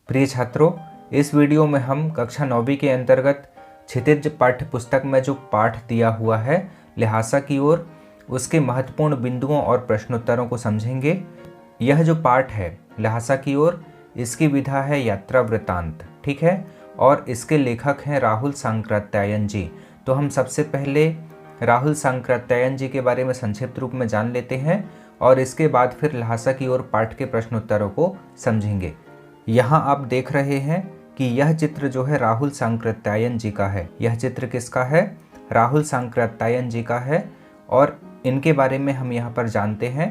प्रिय छात्रों, इस वीडियो में हम कक्षा 9वीं के अंतर्गत क्षितिज पाठ्य पुस्तक में जो पाठ दिया हुआ है ल्हासा की ओर, उसके महत्वपूर्ण बिंदुओं और प्रश्नोत्तरों को समझेंगे। यह जो पाठ है ल्हासा की ओर, इसकी विधा है यात्रा वृत्तांत, ठीक है, और इसके लेखक हैं राहुल सांकृत्यायन जी। तो हम सबसे पहले राहुल सांकृत्यायन जी के बारे में संक्षिप्त रूप में जान लेते हैं और इसके बाद फिर ल्हासा की ओर पाठ के प्रश्नोत्तरों को समझेंगे। यहाँ आप देख रहे हैं कि यह चित्र जो है राहुल सांकृत्यायन जी का है। यह चित्र किसका है? राहुल सांकृत्यायन जी का है और इनके बारे में हम यहाँ पर जानते हैं।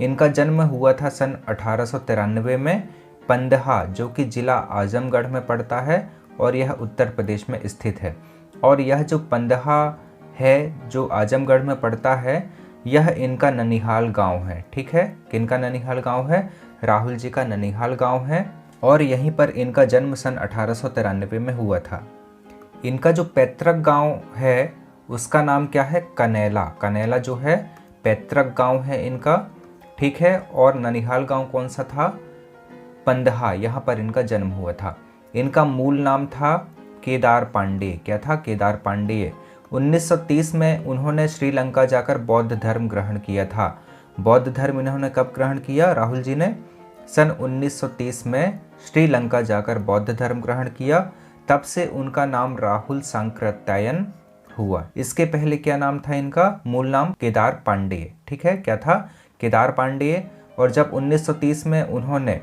इनका जन्म हुआ था सन 1893 में पंदहा, जो कि जिला आजमगढ़ में पड़ता है और यह उत्तर प्रदेश में स्थित है। और यह जो पंदहा है जो आजमगढ़ में पड़ता है, यह इनका ननिहाल गांव है, ठीक है। किनका ननिहाल गांव है? राहुल जी का ननिहाल गांव है और यहीं पर इनका जन्म सन 1893 में हुआ था। इनका जो पैतृक गांव है उसका नाम क्या है? कनैला। कनैला जो है पैतृक गांव है इनका, ठीक है। और ननिहाल गांव कौन सा था? पंदहा, यहाँ पर इनका जन्म हुआ था। इनका मूल नाम था केदार पांडे। क्या था? केदार पांडे। 1930 में उन्होंने श्रीलंका जाकर बौद्ध धर्म ग्रहण किया था। बौद्ध धर्म इन्होंने कब ग्रहण किया? राहुल जी ने सन 1930 में श्रीलंका जाकर बौद्ध धर्म ग्रहण किया। तब से उनका नाम राहुल सांकृत्यायन हुआ। इसके पहले क्या नाम था इनका? मूल नाम केदार पांडे, ठीक है। क्या था? केदार पांडे। और जब 1930 में उन्होंने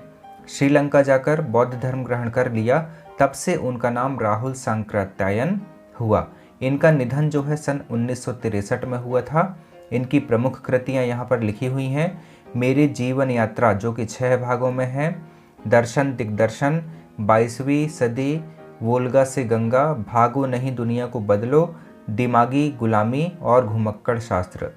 श्रीलंका जाकर बौद्ध धर्म ग्रहण कर लिया, तब से उनका नाम राहुल सांकृत्यायन हुआ। इनका निधन जो है सन 1963 में हुआ था। इनकी प्रमुख कृतियाँ यहाँ पर लिखी हुई हैं। मेरी जीवन यात्रा, जो कि 6 भागों में है, दर्शन दिग्दर्शन, 22वीं सदी, वोल्गा से गंगा, भागो नहीं दुनिया को बदलो, दिमागी गुलामी और घुमक्कड़ शास्त्र।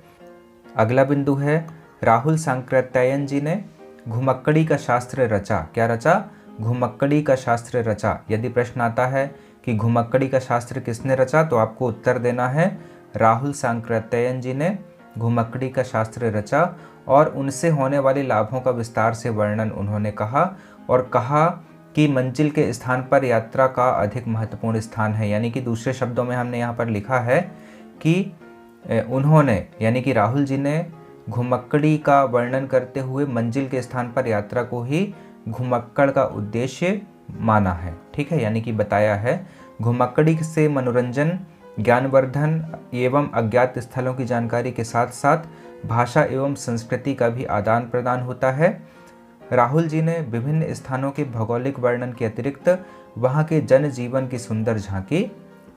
अगला बिंदु है, राहुल सांकृत्यायन जी ने घुमक्कड़ी का शास्त्र रचा। क्या रचा? घुमक्कड़ी का शास्त्र रचा। यदि प्रश्न आता है कि घुमक्कड़ी का शास्त्र किसने रचा, तो आपको उत्तर देना है राहुल सांकृत्यायन जी ने घुमक्कड़ी का शास्त्र रचा और उनसे होने वाले लाभों का विस्तार से वर्णन उन्होंने कहा और कहा कि मंजिल के स्थान पर यात्रा का अधिक महत्वपूर्ण स्थान है। यानी कि दूसरे शब्दों में हमने यहाँ पर लिखा है कि उन्होंने, यानी कि राहुल जी ने घुमक्कड़ी का वर्णन करते हुए मंजिल के स्थान पर यात्रा को ही घुमक्कड़ का उद्देश्य माना है, ठीक है, यानी कि बताया है। घुमक्कड़ी से मनोरंजन, ज्ञानवर्धन एवं अज्ञात स्थलों की जानकारी के साथ साथ भाषा एवं संस्कृति का भी आदान प्रदान होता है। राहुल जी ने विभिन्न स्थानों के भौगोलिक वर्णन के अतिरिक्त वहाँ के जनजीवन की सुंदर झांकी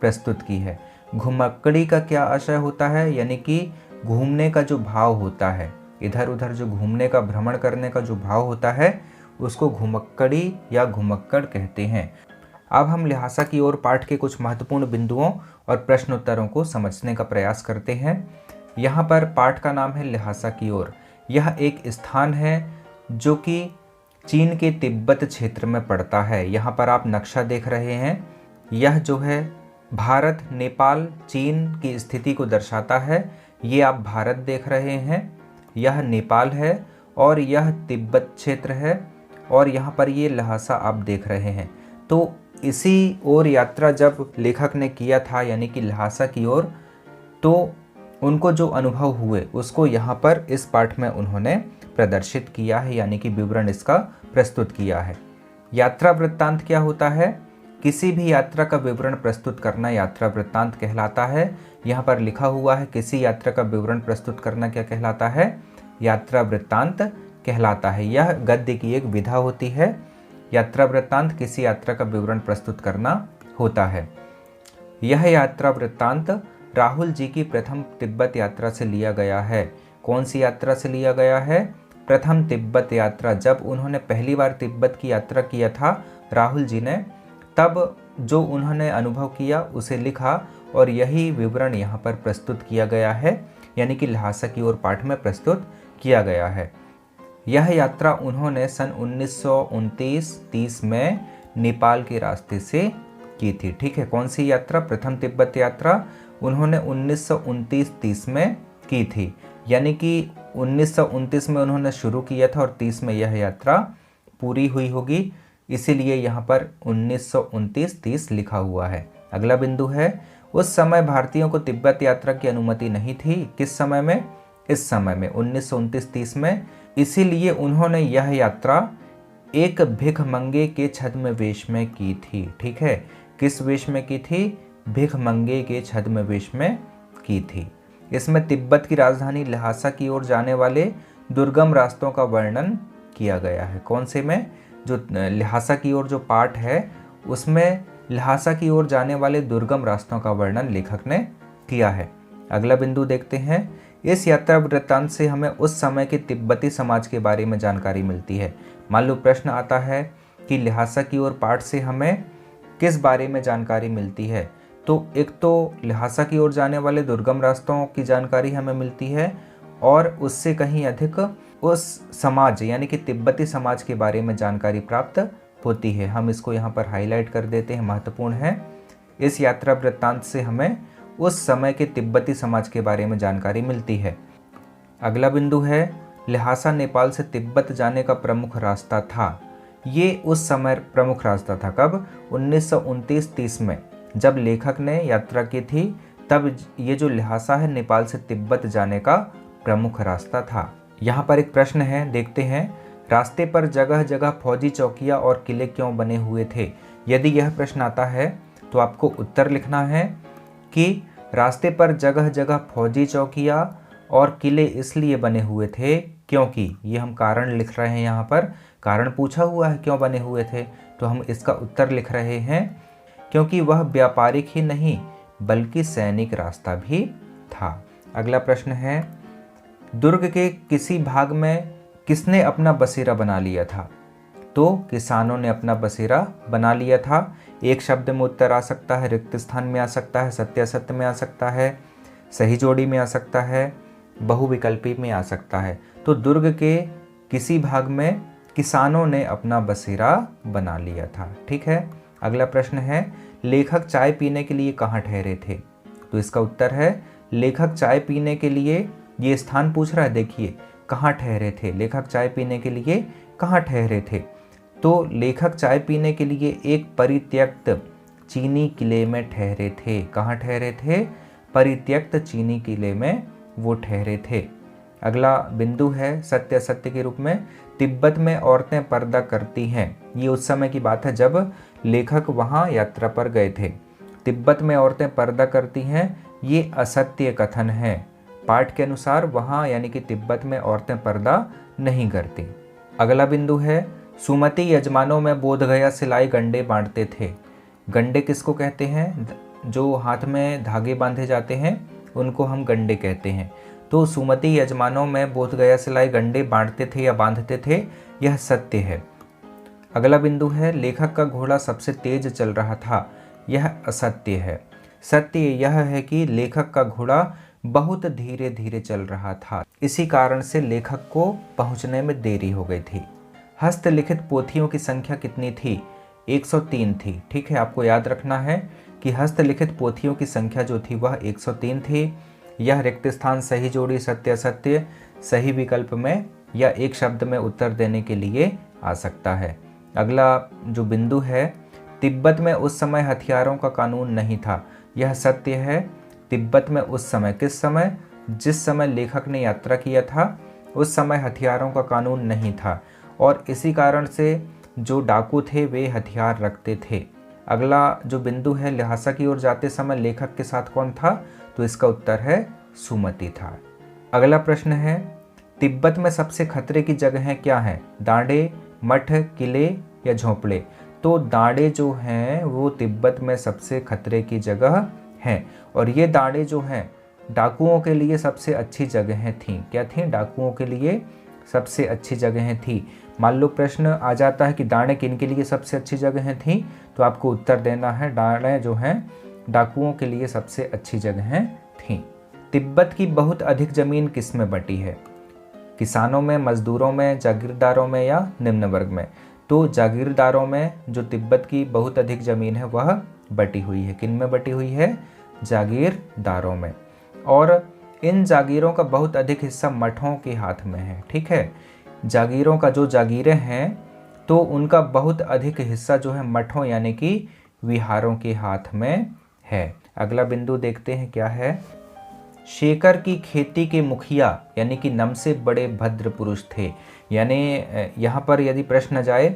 प्रस्तुत की है। घुमक्कड़ी का क्या आशय होता है? यानी कि घूमने का जो भाव होता है, इधर उधर जो घूमने का, भ्रमण करने का जो भाव होता है, उसको घुमक्कड़ी या घुमक्कड़ कहते हैं। अब हम ल्हासा की ओर पाठ के कुछ महत्वपूर्ण बिंदुओं और प्रश्नोत्तरों को समझने का प्रयास करते हैं। यहाँ पर पाठ का नाम है ल्हासा की ओर। यह एक स्थान है जो कि चीन के तिब्बत क्षेत्र में पड़ता है। यहाँ पर आप नक्शा देख रहे हैं। यह जो है भारत, नेपाल, चीन की स्थिति को दर्शाता है। ये आप भारत देख रहे हैं, यह नेपाल है और यह तिब्बत क्षेत्र है और यहाँ पर ये ल्हासा आप देख रहे हैं। तो इसी ओर यात्रा जब लेखक ने किया था, यानी कि ल्हासा की ओर, तो उनको जो अनुभव हुए उसको यहाँ पर इस पाठ में उन्होंने प्रदर्शित किया है, यानी कि विवरण इसका प्रस्तुत किया है। यात्रा वृत्तांत क्या होता है? किसी भी यात्रा का विवरण प्रस्तुत करना यात्रा वृत्तांत कहलाता है। यहाँ पर लिखा हुआ है किसी यात्रा का विवरण प्रस्तुत करना क्या कहलाता है? यात्रा वृत्तांत कहलाता है। यह गद्य की एक विधा होती है। यात्रा वृत्तांत किसी यात्रा का विवरण प्रस्तुत करना होता है। यह यात्रा वृत्तांत राहुल जी की प्रथम तिब्बत यात्रा से लिया गया है। कौन सी यात्रा से लिया गया है? प्रथम तिब्बत यात्रा। जब उन्होंने पहली बार तिब्बत की यात्रा किया था राहुल जी ने, तब जो उन्होंने अनुभव किया उसे लिखा और यही विवरण यहाँ पर प्रस्तुत किया गया है, यानी कि ल्हासा की ओर पाठ में प्रस्तुत किया गया है। यह यात्रा उन्होंने सन 1929-30 में नेपाल के रास्ते से की थी, ठीक है। कौन सी यात्रा? प्रथम तिब्बत यात्रा उन्होंने 1929-30 में की थी, यानी कि 1929 में उन्होंने शुरू किया था और 30 में यह यात्रा पूरी हुई होगी। इसीलिए यहाँ पर 1929-30 लिखा हुआ है। अगला बिंदु है, उस समय भारतीयों को तिब्बत यात्रा की अनुमति नहीं थी। किस समय में? इस समय में 1929-30 में। इसीलिए उन्होंने यह यात्रा एक भिखमंगे के छद्म वेश में की थी। ठीक है, किस वेश में की थी? भिखमंगे के छद्म वेश में की थी। इसमें तिब्बत की राजधानी ल्हासा की ओर जाने वाले दुर्गम रास्तों का वर्णन किया गया है। कौन से में? जो ल्हासा की ओर जो पाठ है उसमें ल्हासा की ओर जाने वाले दुर्गम रास्तों का वर्णन लेखक ने किया है। अगला बिंदु देखते हैं, इस यात्रा वृत्तांत से हमें उस समय के तिब्बती समाज के बारे में जानकारी मिलती है। मान लो प्रश्न आता है कि ल्हासा की ओर पाठ से हमें किस बारे में जानकारी मिलती है, तो एक तो ल्हासा की ओर जाने वाले दुर्गम रास्तों की जानकारी हमें मिलती है और उससे कहीं अधिक उस समाज यानी कि तिब्बती समाज के बारे में जानकारी प्राप्त होती है। हम इसको यहाँ पर हाईलाइट कर देते हैं, महत्वपूर्ण है। इस यात्रा वृत्तांत से हमें उस समय के तिब्बती समाज के बारे में जानकारी मिलती है। अगला बिंदु है, ल्हासा नेपाल से तिब्बत जाने का प्रमुख रास्ता था। ये उस समय प्रमुख रास्ता था। कब? 1929-30 में जब लेखक ने यात्रा की थी, तब ये जो ल्हासा है नेपाल से तिब्बत जाने का प्रमुख रास्ता था। यहाँ पर एक प्रश्न है, देखते हैं, रास्ते पर जगह जगह फौजी चौकियाँ और किले क्यों बने हुए थे? यदि यह प्रश्न आता है तो आपको उत्तर लिखना है कि रास्ते पर जगह जगह फौजी चौकियाँ और किले इसलिए बने हुए थे क्योंकि, ये हम कारण लिख रहे हैं, यहाँ पर कारण पूछा हुआ है क्यों बने हुए थे, तो हम इसका उत्तर लिख रहे हैं क्योंकि वह व्यापारिक ही नहीं बल्कि सैनिक रास्ता भी था। अगला प्रश्न है, दुर्ग के किसी भाग में किसने अपना बसेरा बना लिया था? तो किसानों ने अपना बसेरा बना लिया था। एक शब्द में उत्तर आ सकता है, रिक्त स्थान में आ सकता है, सत्यासत्य में आ सकता है, सही जोड़ी में आ सकता है, बहुविकल्पी में आ सकता है। तो दुर्ग के किसी भाग में किसानों ने अपना बसेरा बना लिया था। ठीक है, अगला प्रश्न है, लेखक चाय पीने के लिए कहाँ ठहरे थे? तो इसका उत्तर है, लेखक चाय पीने के लिए, ये स्थान पूछ रहा है, देखिए कहाँ ठहरे थे, लेखक चाय पीने के लिए कहाँ ठहरे थे? तो लेखक चाय पीने के लिए एक परित्यक्त चीनी किले में ठहरे थे। कहाँ ठहरे थे? परित्यक्त चीनी किले में वो ठहरे थे। अगला बिंदु है, सत्य असत्य के रूप में, तिब्बत में औरतें पर्दा करती हैं। ये उस समय की बात है जब लेखक वहाँ यात्रा पर गए थे। तिब्बत में औरतें पर्दा करती हैं, ये असत्य कथन है। पाठ के अनुसार वहाँ यानी कि तिब्बत में औरतें पर्दा नहीं करती। अगला बिंदु है, सुमति यजमानों में बोधगया सिलाई गंडे बांटते थे। गंडे किसको कहते हैं? जो हाथ में धागे बांधे जाते हैं उनको हम गंडे कहते हैं। तो सुमति यजमानों में बोधगया सिलाई गंडे बांटते थे या बांधते थे, यह सत्य है। अगला बिंदु है, लेखक का घोड़ा सबसे तेज चल रहा था। यह असत्य है। सत्य यह है कि लेखक का घोड़ा बहुत धीरे धीरे चल रहा था, इसी कारण से लेखक को पहुंचने में देरी हो गई थी। हस्तलिखित पोथियों की संख्या कितनी थी? 103 थी। ठीक है, आपको याद रखना है कि हस्तलिखित पोथियों की संख्या जो थी वह 103 थी। यह रिक्त स्थान, सही जोड़ी, सत्य असत्य, सही विकल्प में या एक शब्द में उत्तर देने के लिए आ सकता है। अगला जो बिंदु है, तिब्बत में उस समय हथियारों का कानून नहीं था। यह सत्य है। तिब्बत में उस समय, किस समय? जिस समय लेखक ने यात्रा किया था उस समय हथियारों का कानून नहीं था और इसी कारण से जो डाकू थे वे हथियार रखते थे। अगला जो बिंदु है, ल्हासा की ओर जाते समय लेखक के साथ कौन था? तो इसका उत्तर है सुमति था। अगला प्रश्न है, तिब्बत में सबसे खतरे की जगहें क्या हैं? डांडे, मठ, किले या झोंपड़े? तो डांडे जो हैं वो तिब्बत में सबसे खतरे की जगह हैं और ये डांडे जो हैं डाकुओं के लिए सबसे अच्छी जगहें थीं। क्या थीं? डाकुओं के लिए सबसे अच्छी जगहें थी। मान लो प्रश्न आ जाता है कि डांडे किन के लिए सबसे अच्छी जगहें थी, तो आपको उत्तर देना है डांडे जो हैं डाकुओं के लिए सबसे अच्छी जगहें थीं। तिब्बत की बहुत अधिक जमीन किस में बटी है? किसानों में, मजदूरों में, जागीरदारों में या निम्न वर्ग में? तो जागीरदारों में जो तिब्बत की बहुत अधिक जमीन है वह बटी हुई है। किन में बटी हुई है? जागीरदारों में। और इन जागीरों का बहुत अधिक हिस्सा मठों के हाथ में है। ठीक है, जागीरों का जो जागीरें हैं तो उनका बहुत अधिक हिस्सा जो है मठों यानी कि विहारों के हाथ में है। अगला बिंदु देखते हैं क्या है। शेखर की खेती के मुखिया यानी कि नम से बड़े भद्र पुरुष थे। यानी यहाँ पर यदि प्रश्न जाए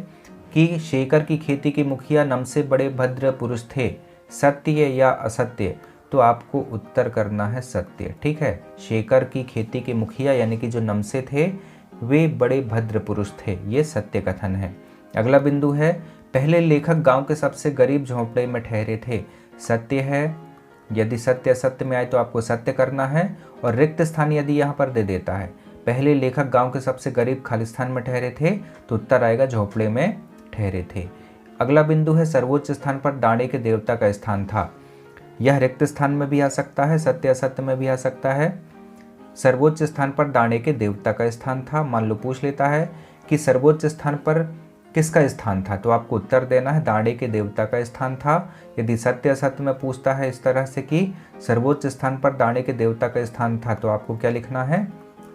कि शेखर की खेती के मुखिया नम से बड़े भद्र पुरुष थे, सत्य या असत्य, तो आपको उत्तर करना है सत्य। ठीक है, शेखर की खेती के मुखिया यानी कि जो नमसे थे वे बड़े भद्र पुरुष थे, ये सत्य कथन है। अगला बिंदु है, पहले लेखक गांव के सबसे गरीब झोंपड़े में ठहरे थे, सत्य है। यदि सत्य असत्य में आए तो आपको सत्य करना है, और रिक्त स्थान यदि यहाँ पर दे देता है, पहले लेखक गांव के सबसे गरीब खालिस्तान में ठहरे थे, तो उत्तर आएगा झोंपड़े में ठहरे थे। अगला बिंदु है, सर्वोच्च स्थान पर दाणे के देवता का स्थान था। यह रिक्त स्थान में भी आ सकता है, सत्य असत्य में भी आ सकता है। सर्वोच्च स्थान पर दाणे के देवता का स्थान था। मान लो पूछ लेता है कि सर्वोच्च स्थान पर किसका स्थान था, तो आपको उत्तर देना है दाणे के देवता का स्थान था। यदि सत्य असत्य में पूछता है इस तरह से कि सर्वोच्च स्थान पर दाणे के देवता का स्थान था, तो आपको क्या लिखना है,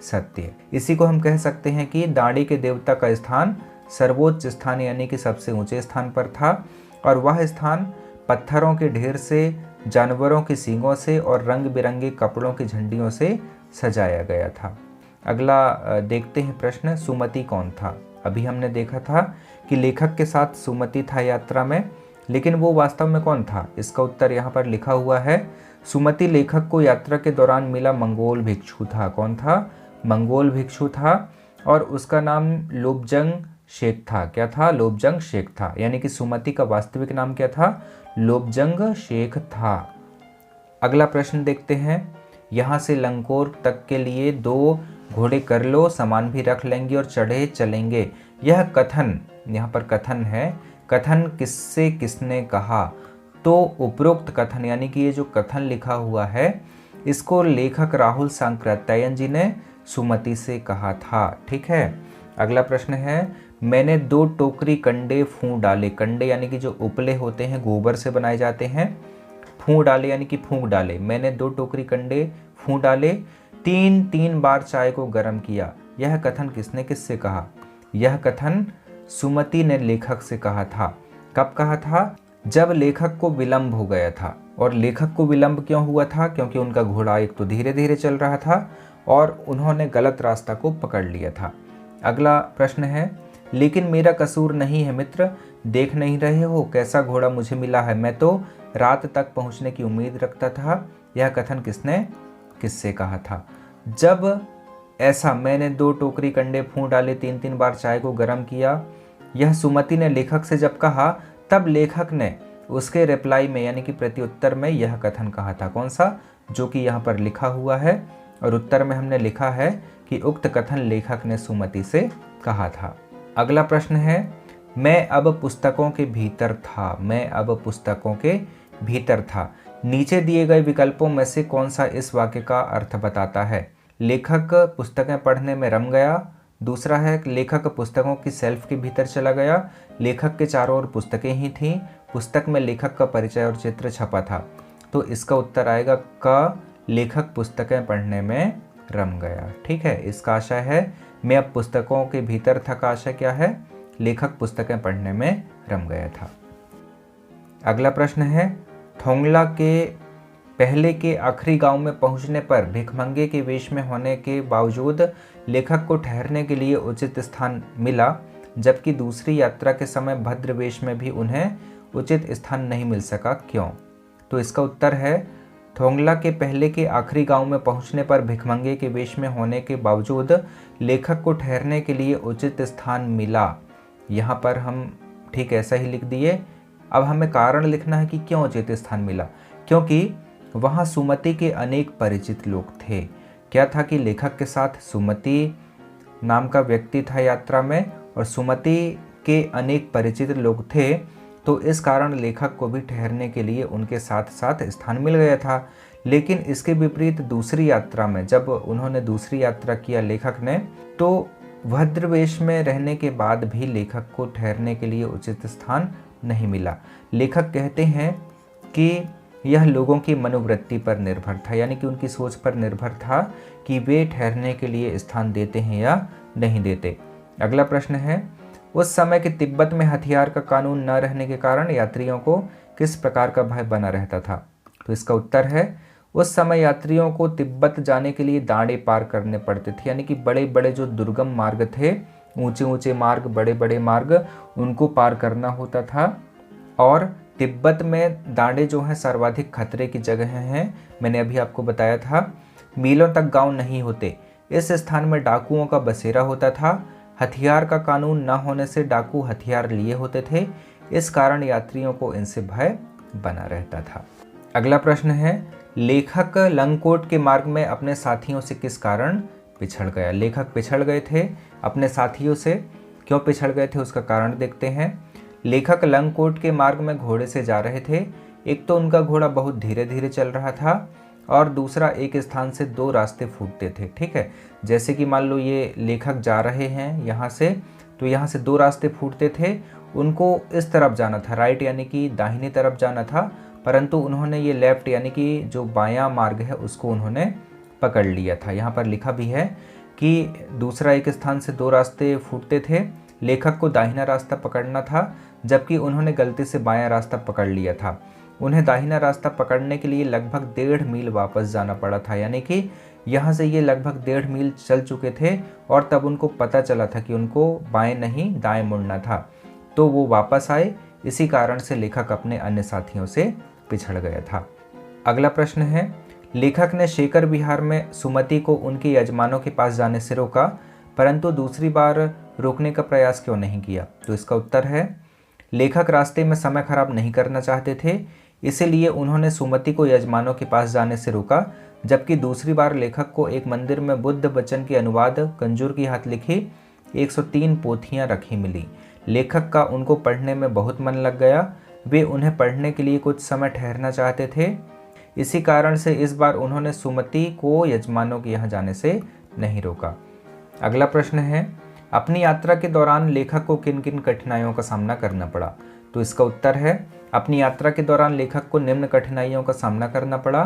सत्य। इसी को हम कह सकते हैं कि दाणे के देवता का स्थान सर्वोच्च स्थान यानी कि सबसे ऊंचे स्थान पर था, और वह स्थान पत्थरों के ढेर से, जानवरों के सींगों से और रंग बिरंगे कपड़ों की झंडियों से सजाया गया था। अगला देखते हैं प्रश्न, सुमति कौन था। अभी हमने देखा था कि लेखक के साथ सुमति था यात्रा में, लेकिन वो वास्तव में कौन था, इसका उत्तर यहाँ पर लिखा हुआ है। सुमति लेखक को यात्रा के दौरान मिला मंगोल भिक्षु था। कौन था, मंगोल भिक्षु था, और उसका नाम लोबजंग शेख था। क्या था, लोबजंग शेख था। यानी कि सुमति का वास्तविक नाम क्या था, लोबजंग शेख था। अगला प्रश्न देखते हैं, यहाँ से लंकोर तक के लिए 2 घोड़े कर लो, सामान भी रख लेंगे और चढ़े चलेंगे। यह कथन, यहाँ पर कथन है, कथन किससे किसने कहा, तो उपरोक्त कथन यानी कि ये जो कथन लिखा हुआ है, इसको लेखक राहुल सांकृत्यायन जी ने सुमति से कहा था। ठीक है, अगला प्रश्न है, मैंने 2 टोकरी कंडे फूंक डाले। कंडे यानी कि जो उपले होते हैं गोबर से बनाए जाते हैं, फूंक डाले यानी कि फूंक डाले। मैंने 2 टोकरी कंडे फूंक डाले, 3 बार चाय को गर्म किया। यह कथन किसने किससे कहा, यह कथन सुमति ने लेखक से कहा था। कब कहा था, जब लेखक को विलंब हो गया था। और लेखक को विलंब क्यों हुआ था, क्योंकि उनका घोड़ा एक तो धीरे धीरे चल रहा था और उन्होंने गलत रास्ता को पकड़ लिया था। अगला प्रश्न है, लेकिन मेरा कसूर नहीं है मित्र, देख नहीं रहे हो कैसा घोड़ा मुझे मिला है, मैं तो रात तक पहुंचने की उम्मीद रखता था। यह कथन किसने किससे कहा था। जब ऐसा मैंने 2 टोकरी कंडे फूंक डाले, 3 बार चाय को गर्म किया, यह सुमति ने लेखक से जब कहा, तब लेखक ने उसके रिप्लाई में यानी कि प्रत्युत्तर में यह कथन कहा था। कौन सा, जो कि यहाँ पर लिखा हुआ है, और उत्तर में हमने लिखा है कि उक्त कथन लेखक ने सुमति से कहा था। अगला प्रश्न है, मैं अब पुस्तकों के भीतर था। मैं अब पुस्तकों के भीतर था। नीचे दिए गए विकल्पों में से कौन सा इस वाक्य का अर्थ बताता है। लेखक पुस्तकें पढ़ने में रम गया। दूसरा है, लेखक पुस्तकों की शेल्फ के भीतर चला गया। लेखक के चारों ओर पुस्तकें ही थीं। पुस्तक में लेखक का परिचय और चित्र छपा था। तो इसका उत्तर आएगा क, लेखक पुस्तकें पढ़ने में रम गया। ठीक है, इसका आशय है मैं अब पुस्तकों के भीतर था का आशय क्या है, लेखक पुस्तकें पढ़ने में रम गया था। अगला प्रश्न है, थोंगला के पहले के आखिरी गांव में पहुंचने पर भिखमंगे के वेश में होने के बावजूद लेखक को ठहरने के लिए उचित स्थान मिला, जबकि दूसरी यात्रा के समय भद्र वेश में भी उन्हें उचित स्थान नहीं मिल सका, क्यों। तो इसका उत्तर है, थोंगला के पहले के आखिरी गांव में पहुंचने पर भिखमंगे के वेश में होने के बावजूद लेखक को ठहरने के लिए उचित स्थान मिला। यहाँ पर हम ठीक ऐसा ही लिख दिए। अब हमें कारण लिखना है कि क्यों उचित स्थान मिला, क्योंकि वहाँ सुमति के अनेक परिचित लोग थे। क्या था कि लेखक के साथ सुमति नाम का व्यक्ति था यात्रा में, और सुमति के अनेक परिचित लोग थे, तो इस कारण लेखक को भी ठहरने के लिए उनके साथ साथ स्थान मिल गया था। लेकिन इसके विपरीत दूसरी यात्रा में, जब उन्होंने दूसरी यात्रा किया लेखक ने, तो भद्रवेश में रहने के बाद भी लेखक को ठहरने के लिए उचित स्थान नहीं मिला। लेखक कहते हैं कि यह लोगों की मनोवृत्ति पर निर्भर था, यानी कि उनकी सोच पर निर्भर था कि वे ठहरने के लिए स्थान देते हैं या नहीं देते। अगला प्रश्न है, उस समय के तिब्बत में हथियार का कानून न रहने के कारण यात्रियों को किस प्रकार का भय बना रहता था? तो इसका उत्तर है, उस समय यात्रियों को तिब्बत जाने के लिए दांडे पार करने पड़ते थे, यानी कि बड़े बड़े जो दुर्गम मार्ग थे, ऊंचे ऊंचे मार्ग, बड़े बड़े मार्ग, उनको पार करना होता था। और तिब्बत में दांडे जो हैं सर्वाधिक खतरे की जगह हैं। मैंने अभी आपको बताया था, मीलों तक गांव नहीं होते। इस स्थान में डाकुओं का बसेरा होता था। हथियार का कानून न होने से डाकू हथियार लिए होते थे, इस कारण यात्रियों को इनसे भय बना रहता था। अगला प्रश्न है, लेखक लंगकोट के मार्ग में अपने साथियों से किस कारण पिछड़ गया? लेखक पिछड़ गए थे अपने साथियों से, क्यों पिछड़ गए थे उसका कारण देखते हैं। लेखक लंगकोट के मार्ग में घोड़े से जा रहे थे। एक तो उनका घोड़ा बहुत धीरे धीरे चल रहा था और दूसरा एक स्थान से दो रास्ते फूटते थे। ठीक है, जैसे कि मान लो ये लेखक जा रहे हैं यहाँ से, तो यहाँ से दो रास्ते फूटते थे। उनको इस तरफ जाना था, राइट यानी कि दाहिनी तरफ जाना था, परंतु उन्होंने ये लेफ्ट यानी कि जो बायां मार्ग है उसको उन्होंने पकड़ लिया था। यहाँ पर लिखा भी है कि दूसरा एक स्थान से दो रास्ते फूटते थे, लेखक को दाहिना रास्ता पकड़ना था, जबकि उन्होंने गलती से बायां रास्ता पकड़ लिया था। उन्हें दाहिना रास्ता पकड़ने के लिए लगभग 1.5 मील वापस जाना पड़ा था, यानी कि यहाँ से ये लगभग 1.5 मील चल चुके थे और तब उनको पता चला था कि उनको बाएं नहीं दाएं मुड़ना था, तो वो वापस आए। इसी कारण से लेखक अपने अन्य साथियों से पिछड़ गया था। अगला प्रश्न है, लेखक ने शेखर विहार में सुमति को उनके यजमानों के पास जाने से रोका, परंतु दूसरी बार रोकने का प्रयास क्यों नहीं किया? तो इसका उत्तर है, लेखक रास्ते में समय खराब नहीं करना चाहते थे, इसीलिए उन्होंने सुमति को यजमानों के पास जाने से रोका। जबकि दूसरी बार लेखक को एक मंदिर में बुद्ध वचन की अनुवाद कंजूर की हाथ लिखी 103 पोथियां रखी मिली। लेखक का उनको पढ़ने में बहुत मन लग गया। वे उन्हें पढ़ने के लिए कुछ समय ठहरना चाहते थे। इसी कारण से इस बार उन्होंने सुमति को यजमानों के यहाँ जाने से नहीं रोका। अगला प्रश्न है, अपनी यात्रा के दौरान लेखक को किन किन कठिनाइयों का सामना करना पड़ा? तो इसका उत्तर है, अपनी यात्रा के दौरान लेखक को निम्न कठिनाइयों का सामना करना पड़ा।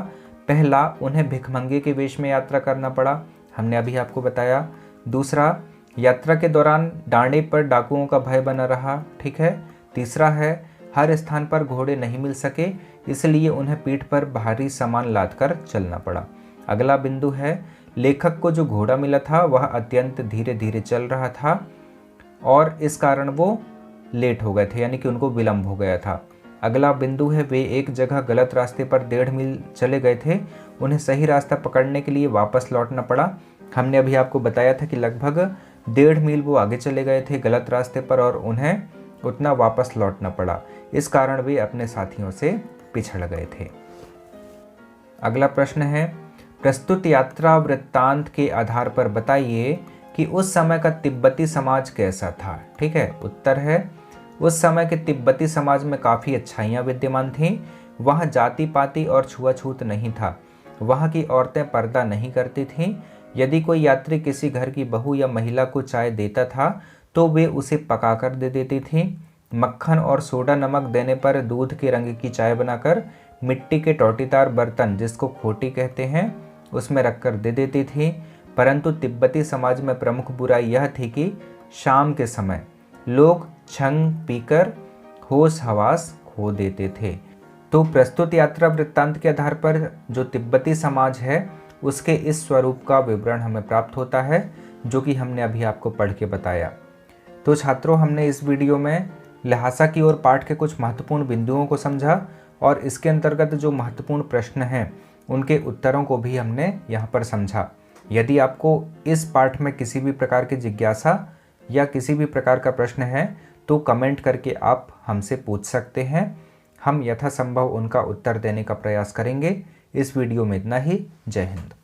पहला, उन्हें भिखमंगे के वेश में यात्रा करना पड़ा, हमने अभी आपको बताया। दूसरा, यात्रा के दौरान डांडे पर डाकुओं का भय बना रहा। ठीक है। तीसरा है, हर स्थान पर घोड़े नहीं मिल सके, इसलिए उन्हें पीठ पर भारी सामान लादकर चलना पड़ा। अगला बिंदु है, लेखक को जो घोड़ा मिला था वह अत्यंत धीरे धीरे चल रहा था और इस कारण वो लेट हो गए थे, यानी कि उनको विलंब हो गया था। अगला बिंदु है, वे एक जगह गलत रास्ते पर 1.5 मील चले गए थे, उन्हें सही रास्ता पकड़ने के लिए वापस लौटना पड़ा। हमने अभी आपको बताया था कि लगभग 1.5 मील वो आगे चले गए थे गलत रास्ते पर और उन्हें उतना वापस लौटना पड़ा। इस कारण वे अपने साथियों से पिछड़ गए थे। अगला प्रश्न है, प्रस्तुत यात्रा वृत्तांत के आधार पर बताइए कि उस समय का तिब्बती समाज कैसा था। ठीक है। उत्तर है, उस समय के तिब्बती समाज में काफ़ी अच्छाइयाँ विद्यमान थीं। वहाँ जाति पाति और छुआछूत नहीं था। वहाँ की औरतें पर्दा नहीं करती थीं। यदि कोई यात्री किसी घर की बहू या महिला को चाय देता था तो वे उसे पकाकर दे देती थीं। मक्खन और सोडा नमक देने पर दूध के रंग की चाय बनाकर मिट्टी के टोटीदार बर्तन, जिसको खोटी कहते हैं, उसमें रखकर दे देती थी। परंतु तिब्बती समाज में प्रमुख बुराई यह थी कि शाम के समय लोग छंग पीकर होश हवास खो देते थे। तो प्रस्तुत यात्रा वृत्तांत के आधार पर जो तिब्बती समाज है उसके इस स्वरूप का विवरण हमें प्राप्त होता है, जो कि हमने अभी आपको पढ़ के बताया। तो छात्रों, हमने इस वीडियो में ल्हासा की ओर पाठ के कुछ महत्वपूर्ण बिंदुओं को समझा और इसके अंतर्गत जो महत्वपूर्ण प्रश्न हैं उनके उत्तरों को भी हमने यहाँ पर समझा। यदि आपको इस पाठ में किसी भी प्रकार की जिज्ञासा या किसी भी प्रकार का प्रश्न है तो कमेंट करके आप हमसे पूछ सकते हैं। हम यथासंभव उनका उत्तर देने का प्रयास करेंगे। इस वीडियो में इतना ही। जय हिंद।